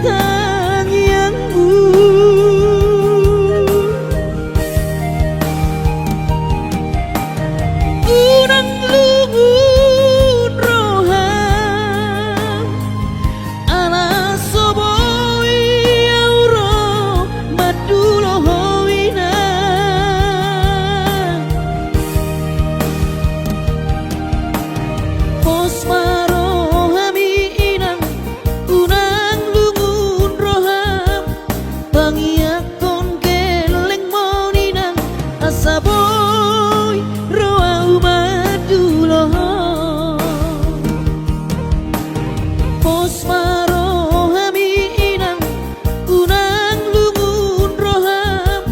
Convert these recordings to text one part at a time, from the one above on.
tangyangu. Urang luhur roham ala soboi auro madulohowina. Pos marohami inang unang lungun roham pangiakon keleng moninang asaboy roau maduloho. Pos marohami inang unang lungun roham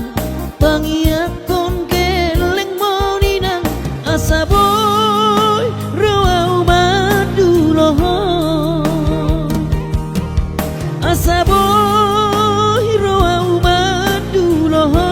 pangiakon keleng moninang asaboy roau maduloho. Asaboy roau maduloho.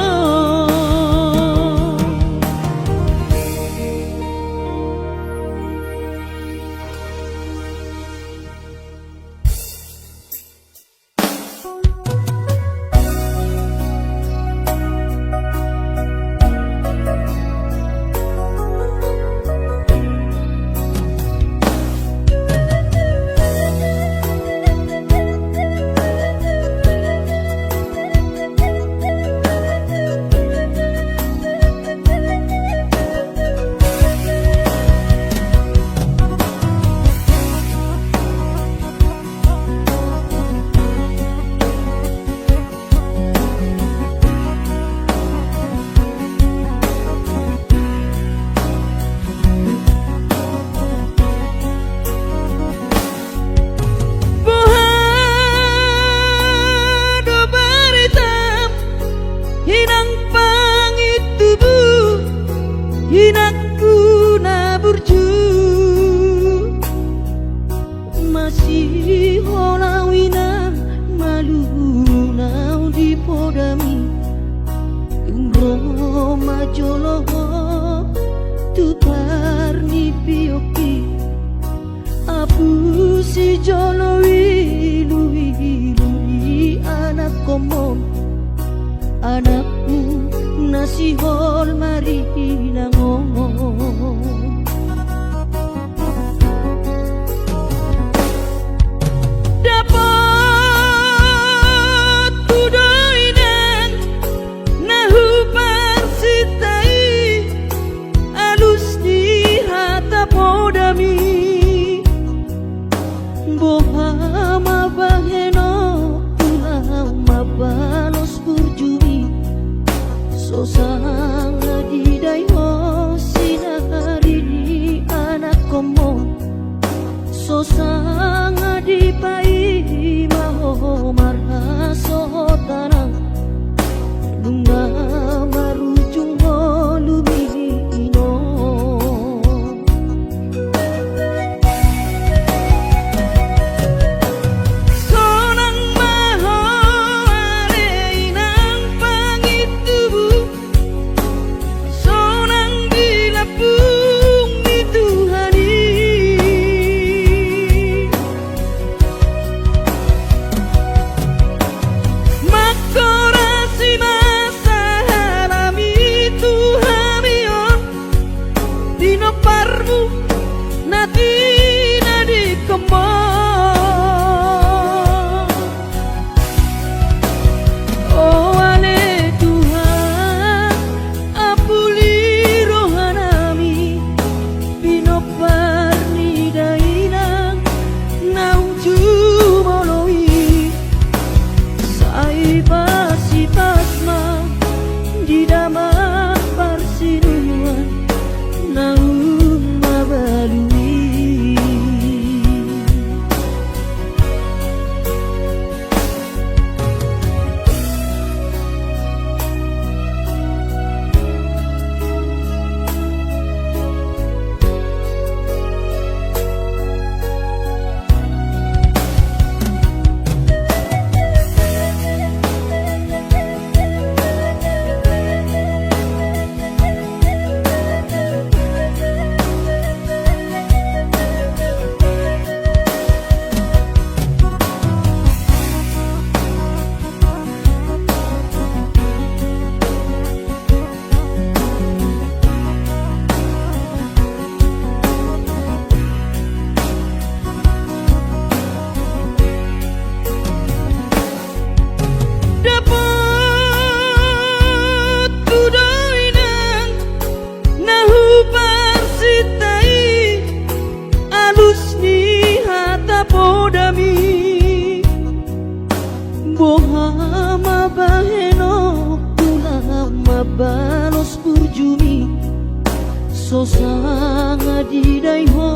so sanga di dai ho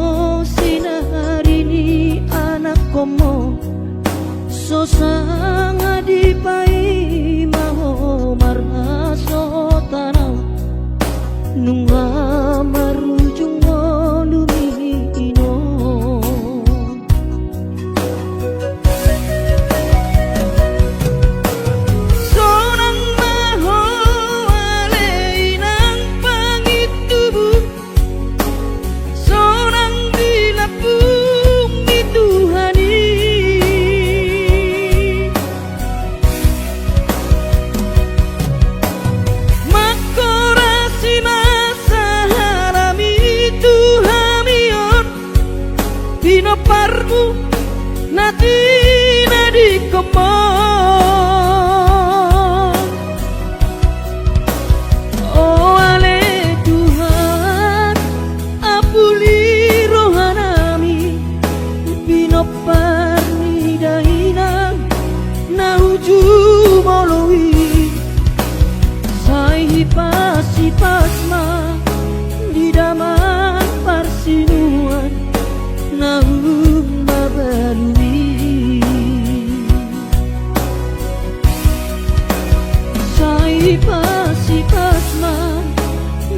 sinarini anak komo so sanga di pai maho marhaso tanau nunga marujung lumino sonang maho aleinang pangitubu sonang dilapung di Tuhani makorasi masaharami Tuhamion pinoparmu nati nadi komong oh ale Tuhan apuli rohanami pinoparni dahinang nauju molowi sai hipasi pasma di daman parsinuan naung mabalui sai hipasi pasma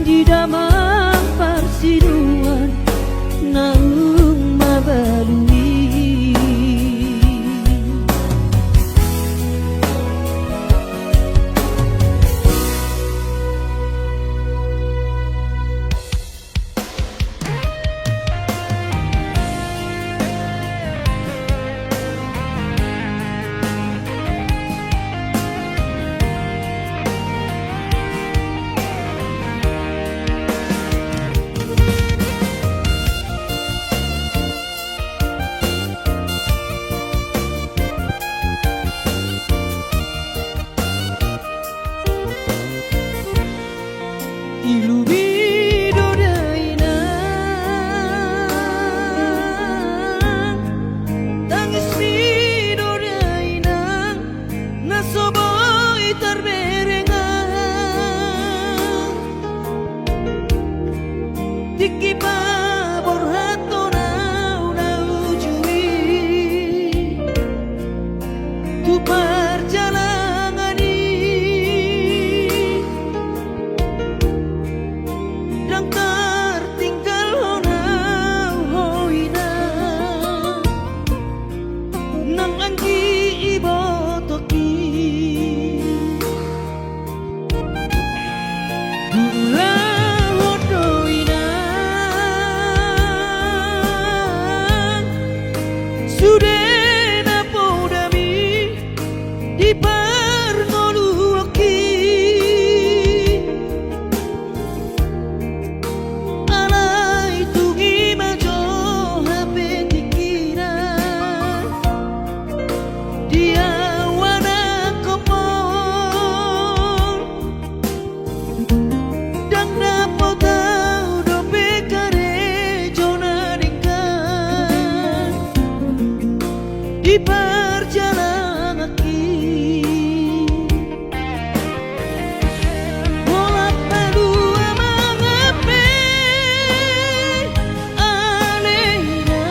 di daman parsinuan naung mabalui ilumido dainang tangis mido dainang nasoboy terberengang tiki babor hato na ujui tu perjalanan yang tertinggal honau hoina nang anggi ibo toki gula hodoina sudena podami di parngoluoki alai tungi majo hape pikiran dia wana kopon dan dapat tahu dope kare jona dekat di perjalanan ki bola padu amangape aleina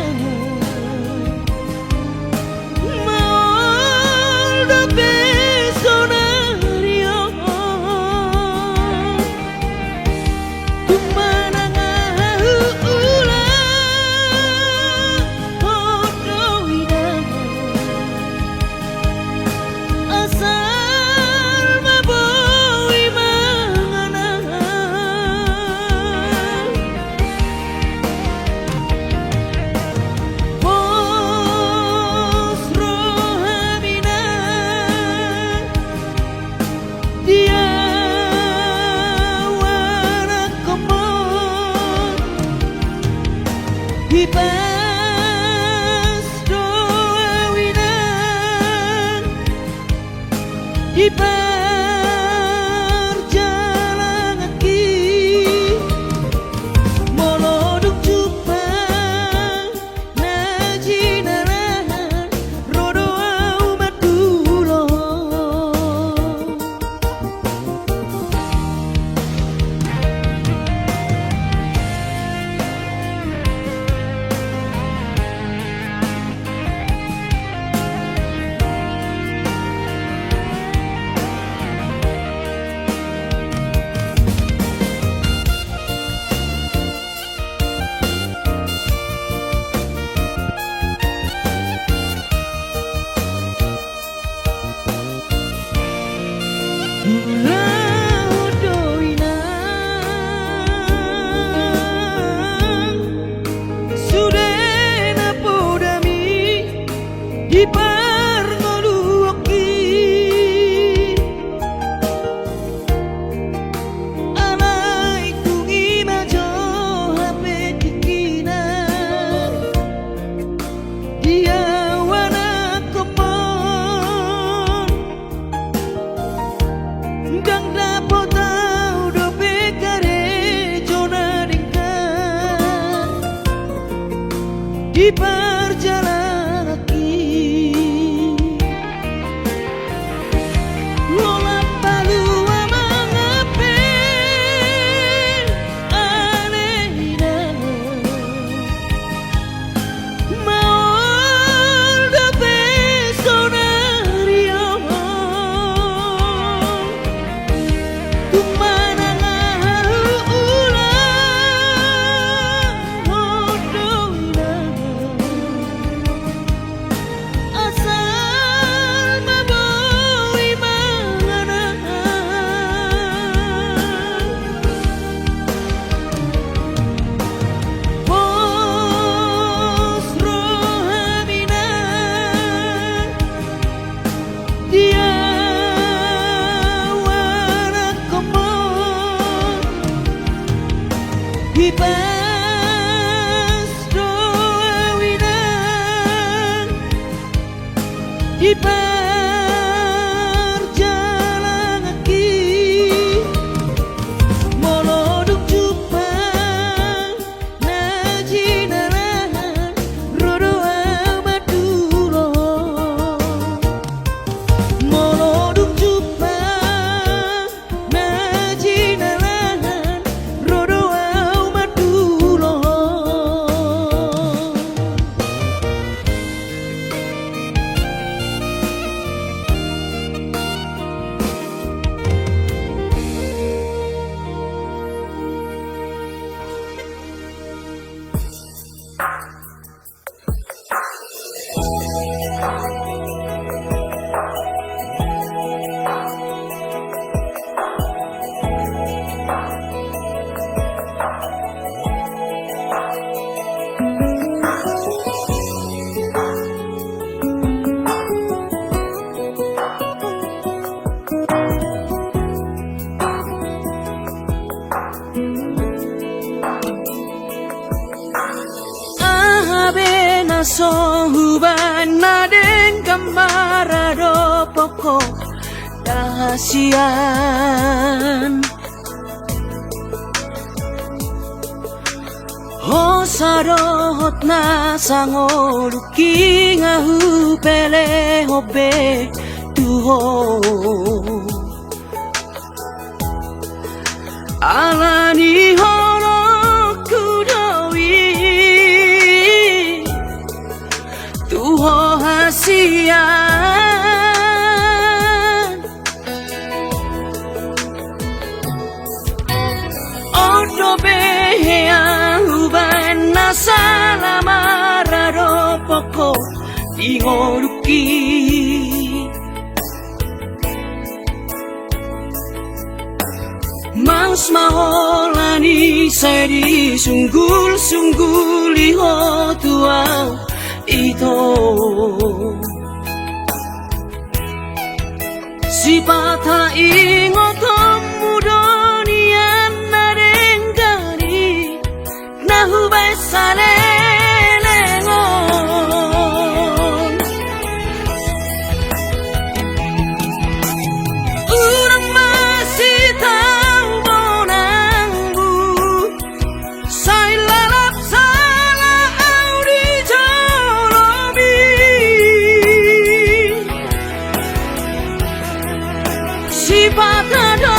maol dope sonario tumanangahu ulang hodoina asal maboy manganan pos rohamina dia wana komon hipas doawinan di perjalanan ki moloduk jupang najinaran rodo aumat dulo Di parngoluoki alai tungi majo hape tikina dia wana kopon dang dapo tau do bekare jona dengkan di perjalanan di perjalanan ki moloduk jupang naji narahan rodo amadulo moloduk jupang naji narahan rodo amadulo So huban na den kamarado poko dahasian Hosarohot na sangoruki ngahu pele hobe tuho alani hono tuho hasian odo behea huban nasala mararo poko ingoruki Mas maholani seri sunggul liho tuau ito si pata ingot mudonian narengani nahu besale lengon urang masih tahu bonangmu saya lalap salah audi si patah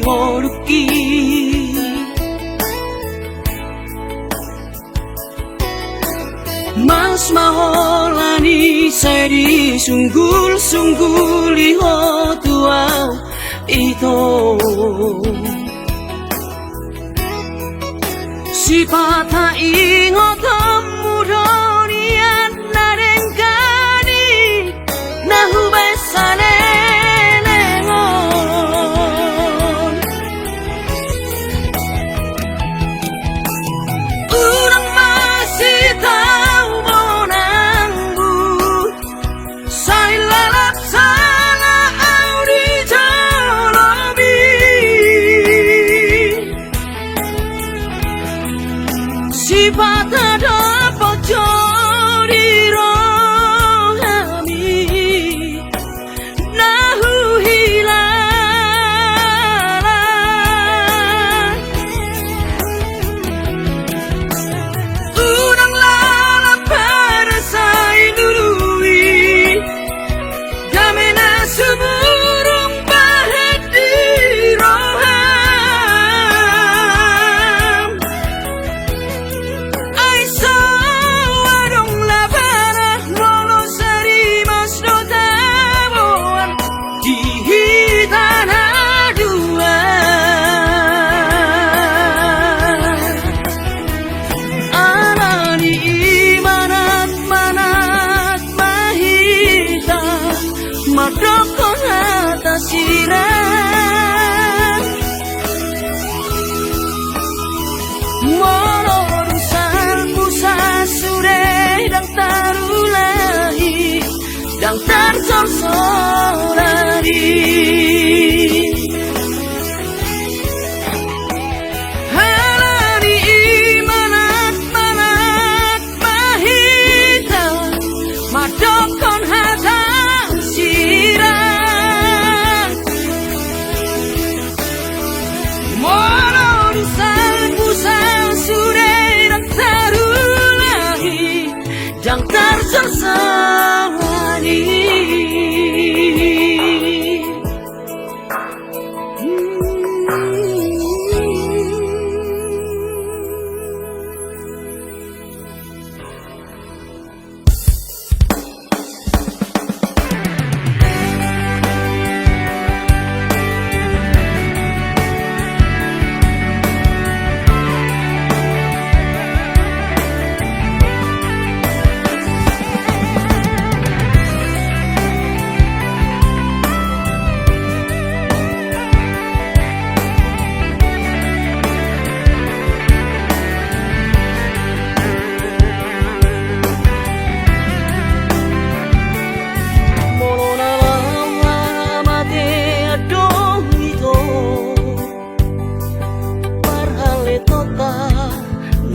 ngoruki Mas maholani seri sunggul-sunggul iho tuau ito Sipata ingotom mudonian narengkani nahubesane lengon Urang masih tahu monanggu Sai lalak sana audi jalobi Sifat ada pocor di rohami Nahu hilang Unang lala pada saya dului Damena seburung bahet di roham Ay sawarong labana Lolo sari mas do tabuan Di hitan aduan Anani manat mahita Madokon atas sirang Mororusan musa sure dan tarulahi Dan tersorsorari Halani manat mahita Madokon hatang sirang Mororusan musa sure dan tarulahi Dan tersorsorari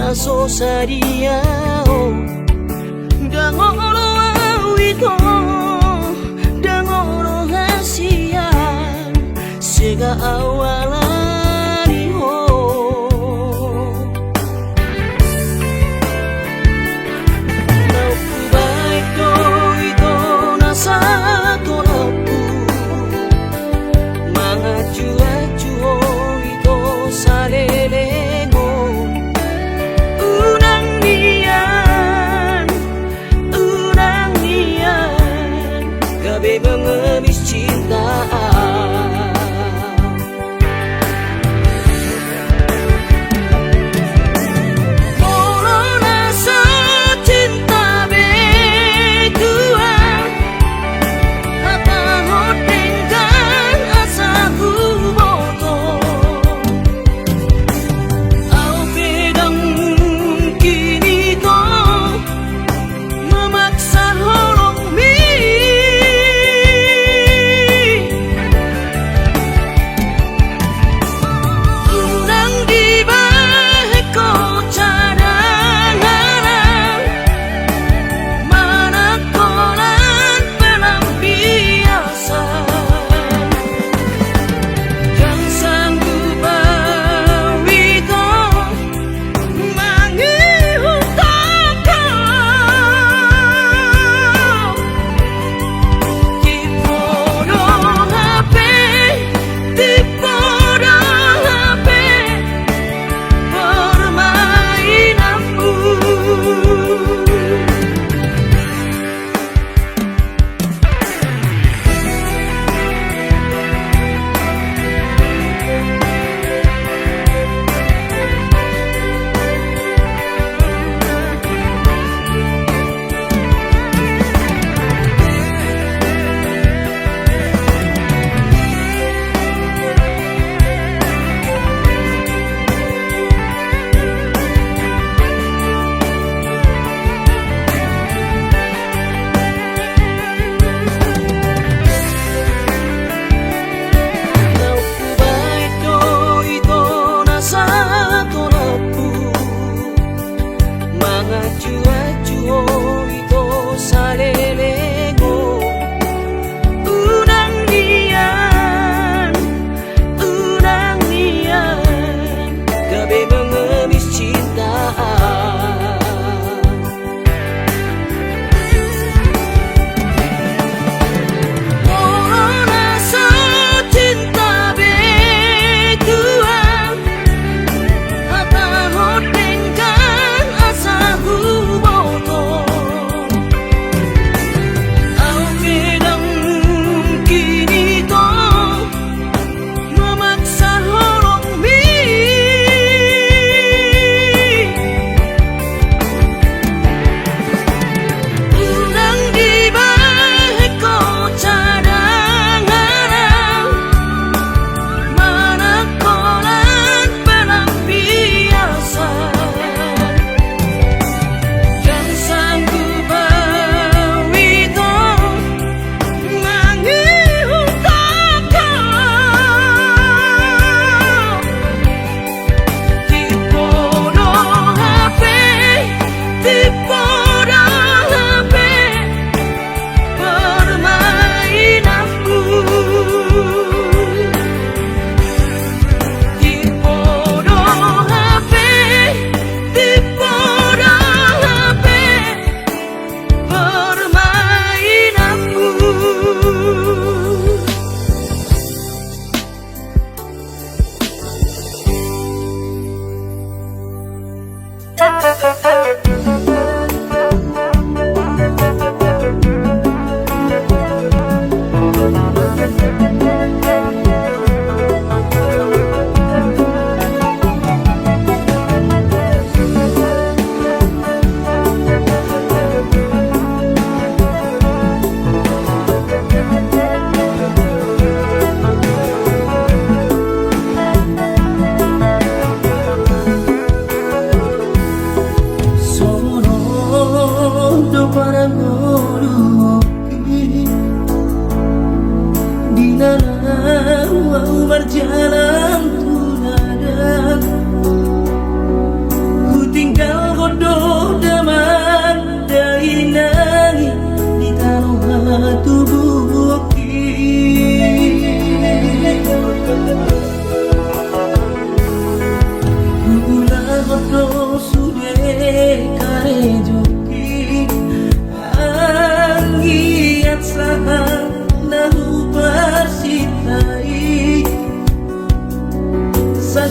So sadiao dangolo awito dangolo hasian sega awalani ho Nauku baik to ito nasa tolapu mangaju-aju ito salelego Gabe mengemis cinta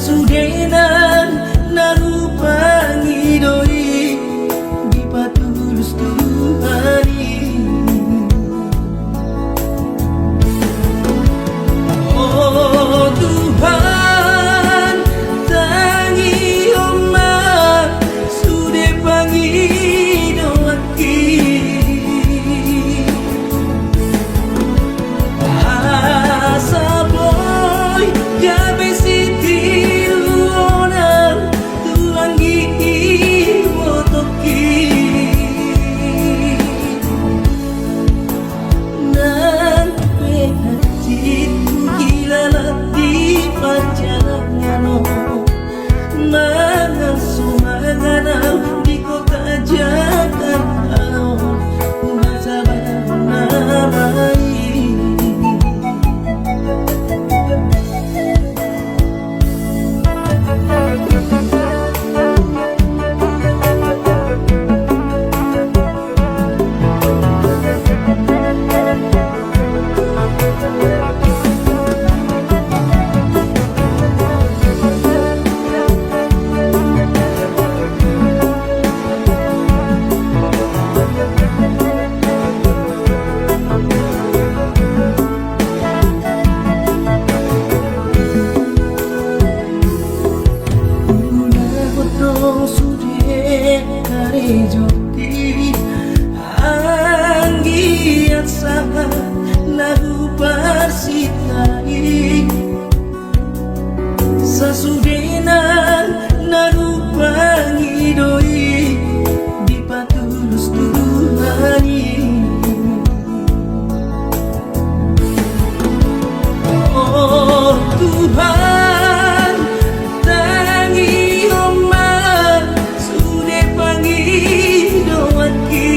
Sasudenan narupangi doi di patulus Tuhani. Oh Tuhan, tangi oma sude pangi doaki. Asa boy gabe siti luona tuangi wotoki. Nan penhati di pajangan mana sumangana di kota Jakarta masa namai. Joti anggiat sangat lagu persitai sasudenan narupangi doi di patulus Tuhani. Oh Tuhan, tangi oma sude pangi doaki.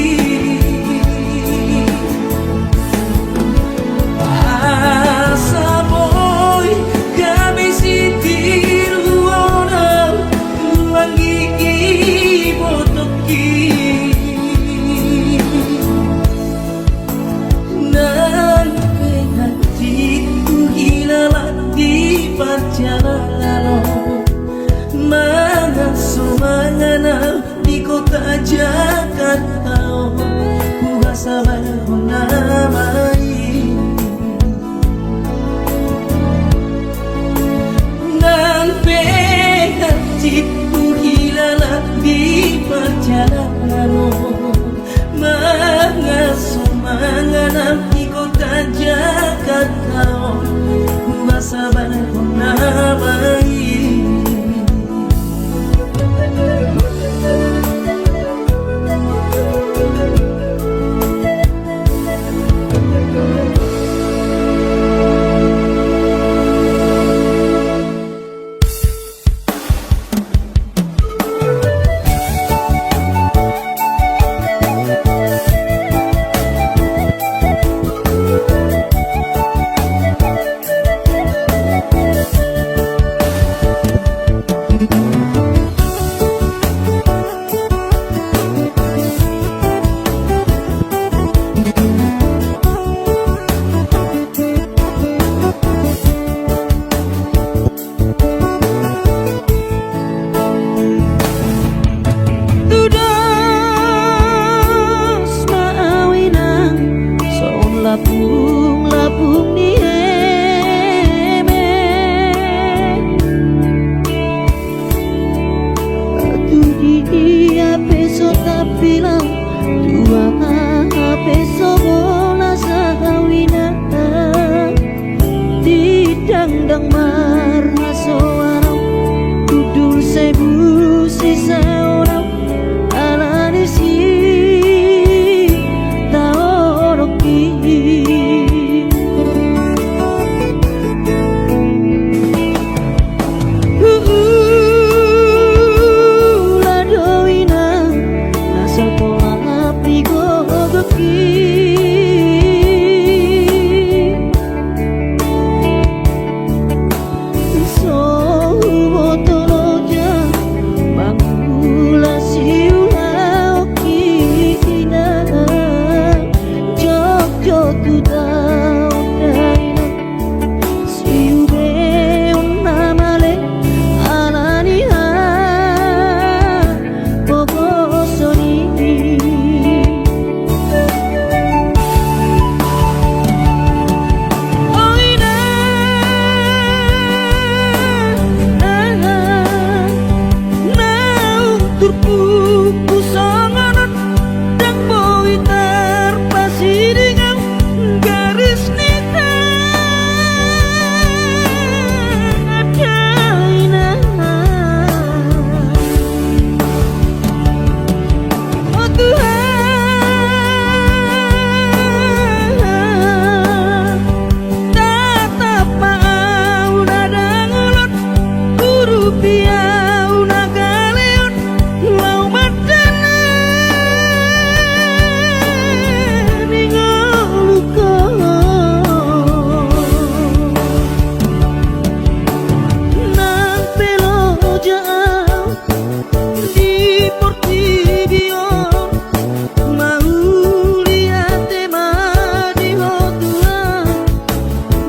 Asa boy gabe siti luona tuangi botoki. Nan hati hilala di perjalanan mana sumangana di kota Jakarta kuasa namai. Nan hati hilala di perjalanan mana sumangana di kota Jakarta kuasa namai. Pia una galeon lau madana ningaluka nang pelo jauh di Portidio mau lihat tema di hotua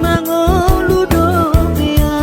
mangolu do pia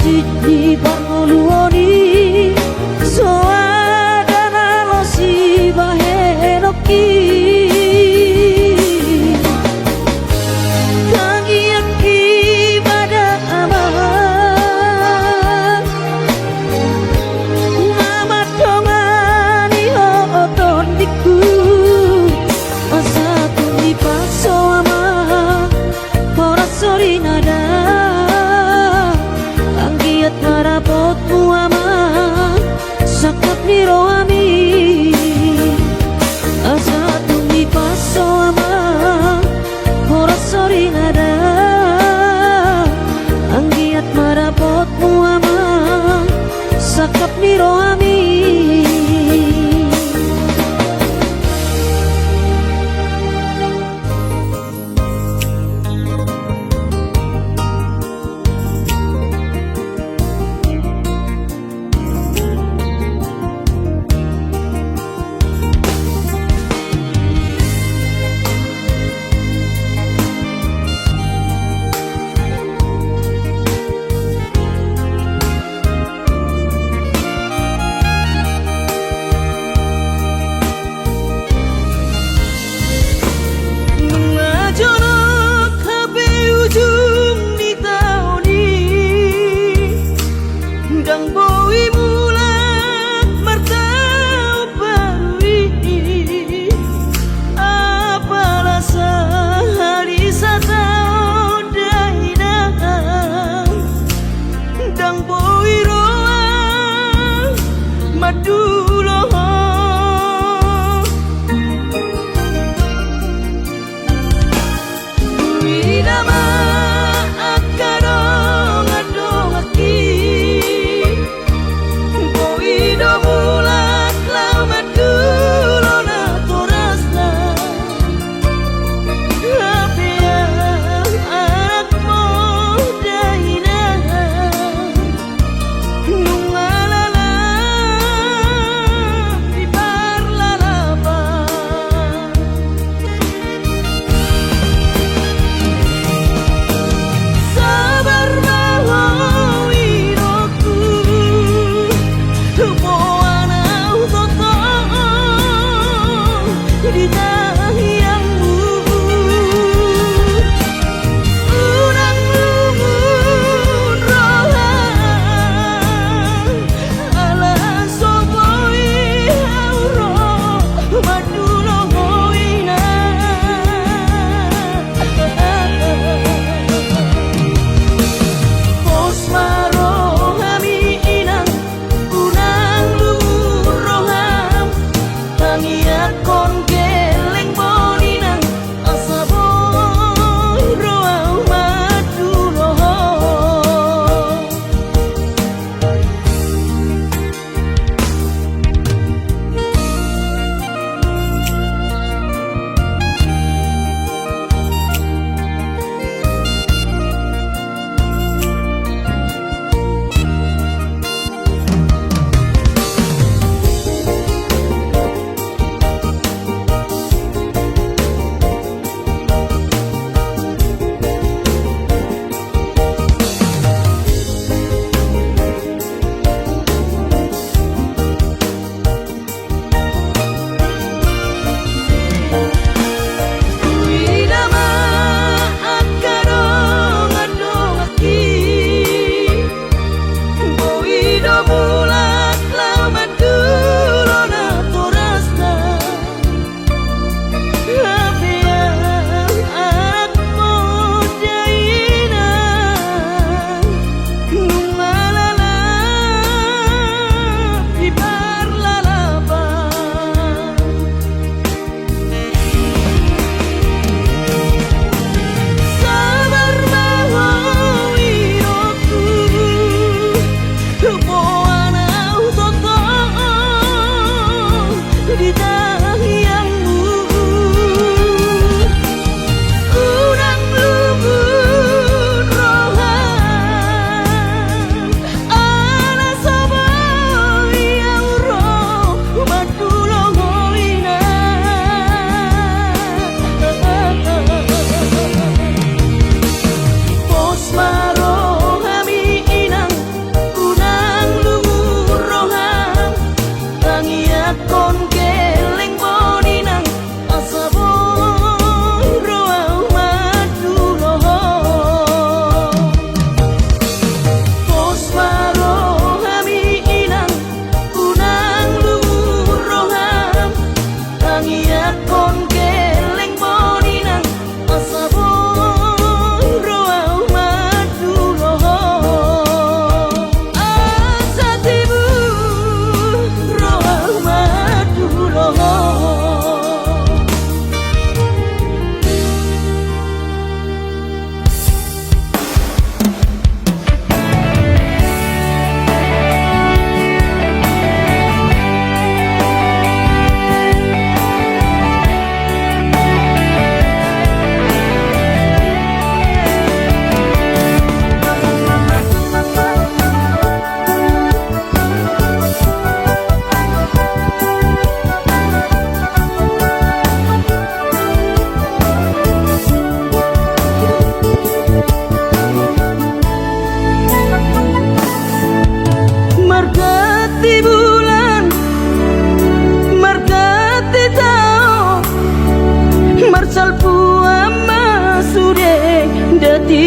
siji pangoluoni soadana lo si bahenoki tangi aki pada aman mama dongani oton diku asa tuni paso ama ora sori nada anggiat marapotmu ama sakap niro ami asa tuni paso ama ora sori nada anggiat marapotmu ama sakap niro ami.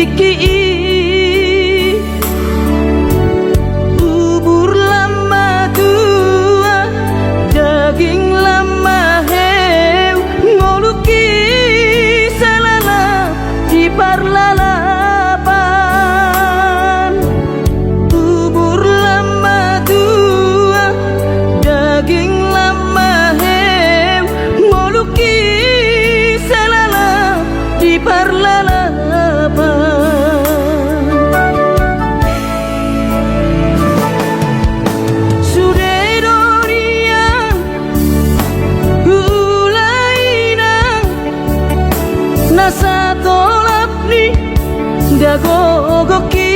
iki bubur lama tua daging lama heu ngoluki salala di parlalapan bubur lama tua daging lama heu ngoluki salala di parlalapan nasa tolap ni dagogoki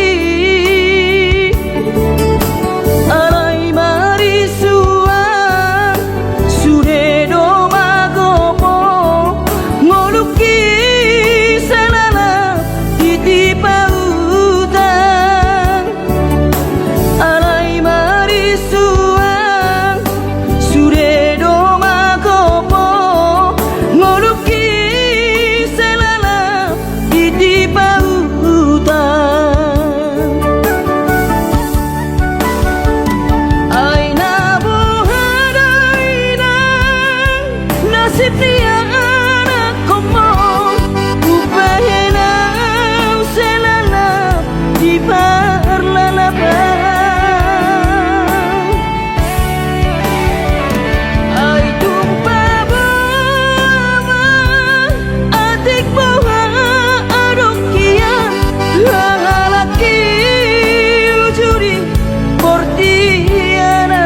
alai marisuan sude do magopo ngoluki salala titipa utang alai marisuan sude do magopo ngoluki di pautan aina bohadaina nasib dia anak komo upayana selala di parlalapan ai tumpa bawa adik bawa lalaki ujuri portiana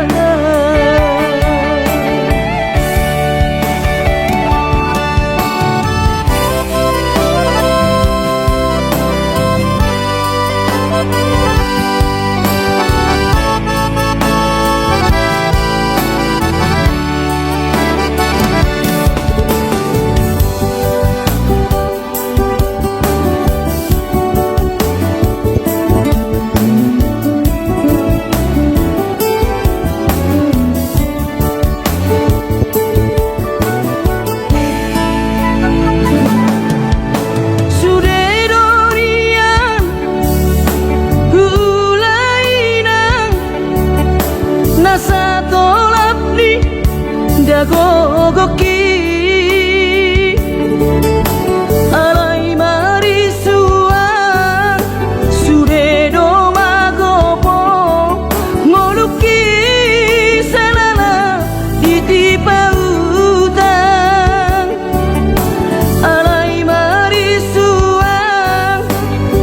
nasa tolap ni dagogoki alai marisuan sude do magopo ngoluki salala titipa utang alai marisuan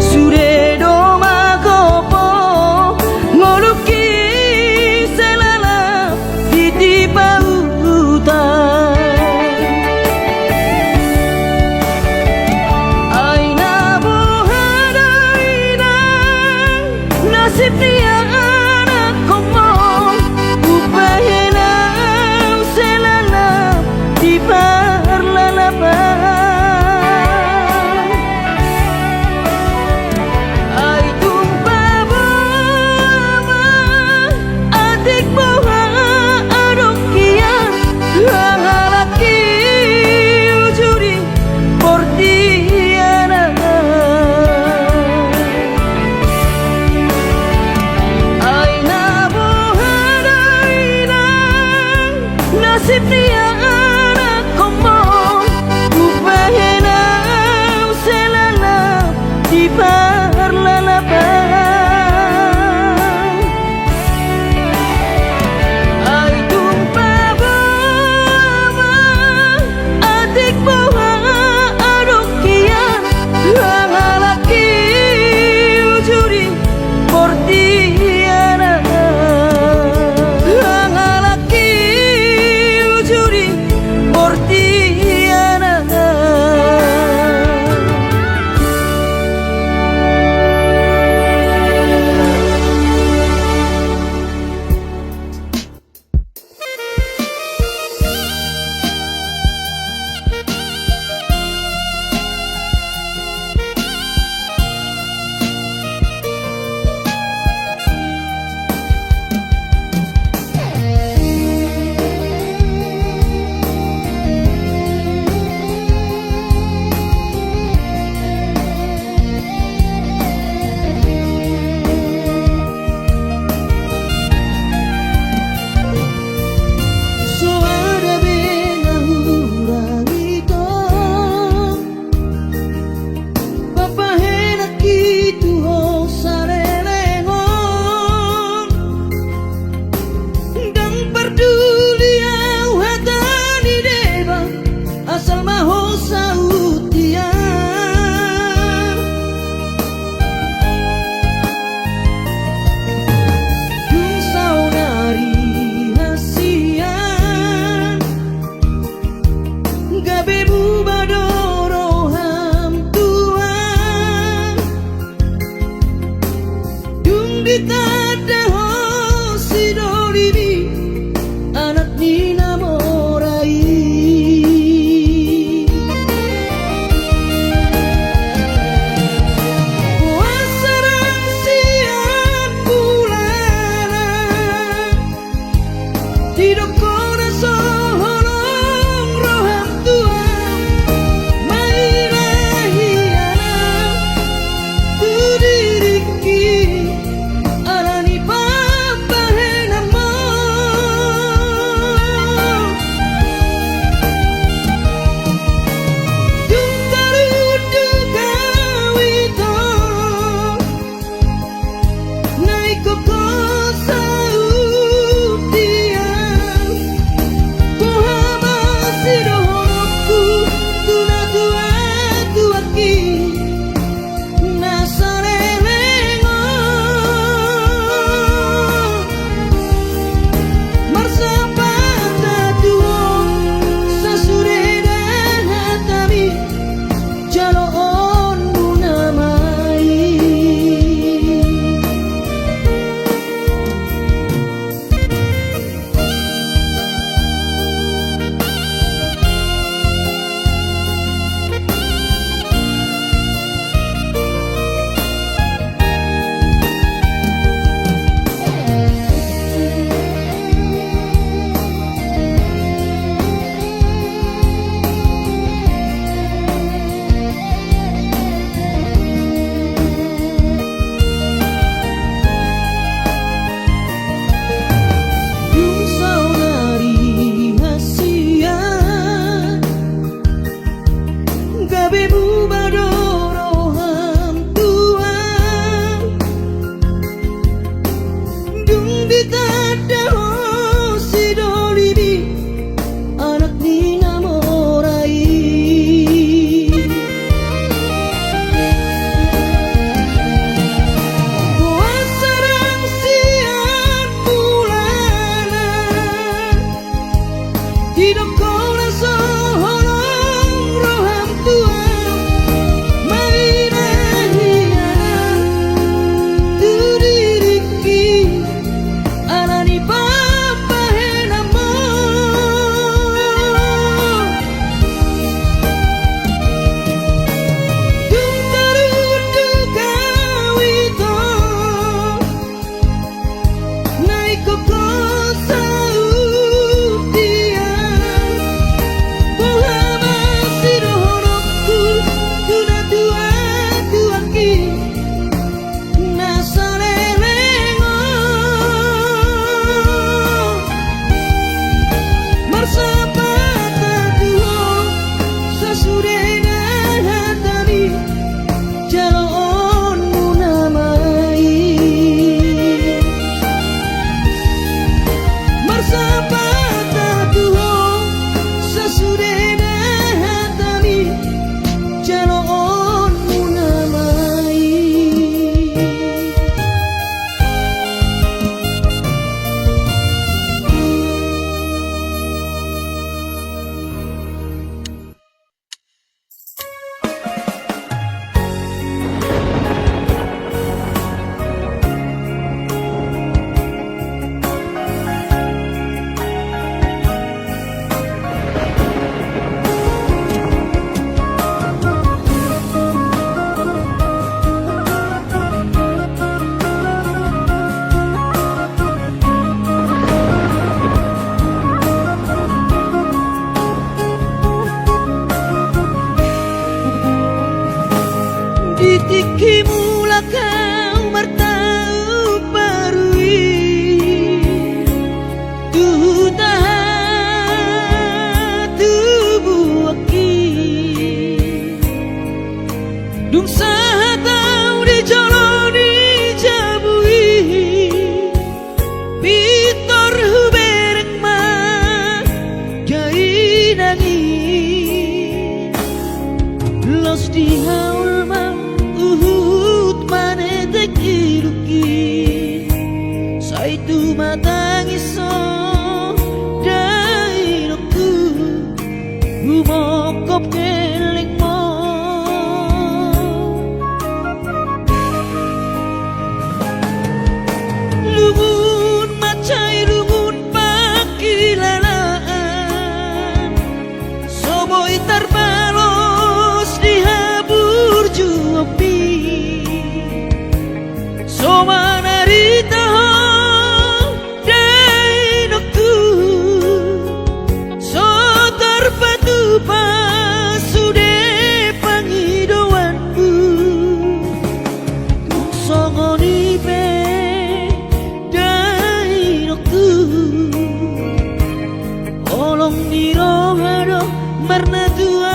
sude do magopo ngoluki di pautan asal maho sautia dung saudari hasian gabe bubadoro ham tuan dung ditada ho sidoribi anak nina morai puasarang siang bulana tidak kona soholong roham tuan mairahiana tu diriki arani papahenamo dung tarudu kawito naiko kosa utian kohama sidohonku tuna tua tuaki nasarelengo marsapata tuo sasureda hatami jalo on munamai dung saudari hasian gabe bubadoro ham tuan dung ditada ho sidolibi anak nina morai puasarang siang bulana tidak kona soholong roham tuan mairahiana tu diriki arani papahenamo dung tarudu kawito naiko kosa utian kohama sidohonku tuna tua tuaki nasarelengo marsapata tuo sasureda hatami jalo on munamai marsapata tuo sasureda hatami jalo on munamai. Ditiki mula kau martau parui tu tahan tubuh aki dung sahatau di jolo di jabui pitor hubereng ma jai nangi terus dihaul ma uhut mane tekiruki saitu matangiso dainoku bumokop keling mo luhun macai luhun pakilalaan soboi tarbalos dihabur juopi somanarita dainoku so terpatu pasude pangidoanku songoni pe dainoku olong dirohado marna tua